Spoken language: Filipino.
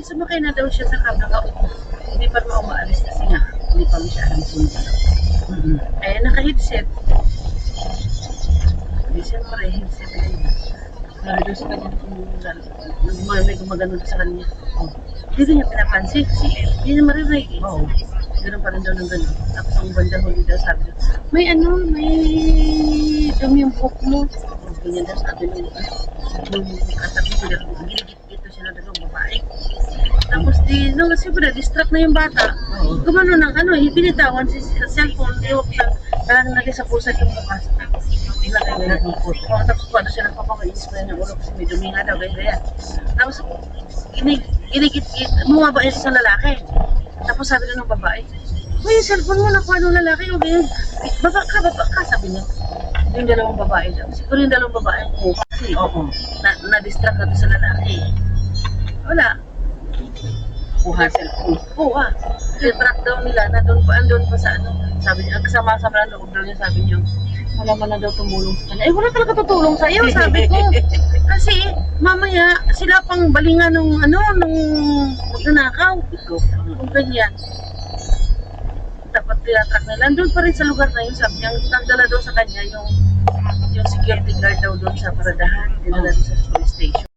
sumakay na daw siya sa kabaka. Hindi pa naman umaalis kasi nga, hindi pa siya alam kung eh, naka-headset. Hindi siyempre, headset na yun. Sabi doon sa kanya kung may gumagano sa kanya. Hindi niya pinapansin kasi hindi niya marinig. Ganun pa rin daw ng gano'n. Tapos ang bandang huli daw sabi niya, may dumi yung buhok mo. Ganyan daw sabi niya. Yung katabi ko daw, ginigit-git siya na dalawang babae. Tapos nung siyempre, distract na yung bata. Gumano ng binitawan sa cellphone, iwag siya. Parang naging sa pusa yung mukha. Tapos kung siya nagpapakainis pa yung ulo kasi may dumi nga daw, ganyan. Tapos ginigit-git, bumaba yun sa lalaki. Tapos sabi na ng babae, yung cellphone mo nakuha ng lalaki, o ganyan. Baba ka, sabi niya. Yung dalawang babae daw. Siguro yung dalawang babae ang kumuha kasi na-distract na doon sa lalaki. Wala. Kuha cellphone. Kuha. Distract daw nila na doon pa sa sabi niya, kasama-sama na loob daw niya, sabi niya, wala man na daw tumulong sa kanya. Wala talaga tutulong sa iyo, sabi ko. Kasi mamaya sila pang balingan nung magnanakaw. Kung ganyan. Dapat tinatrack nila. Doon pa rin sa lugar na yun, sabi niya, nagdala daw sa kanya yung security guard daw doon sa paradahan. Dinala doon sa police station.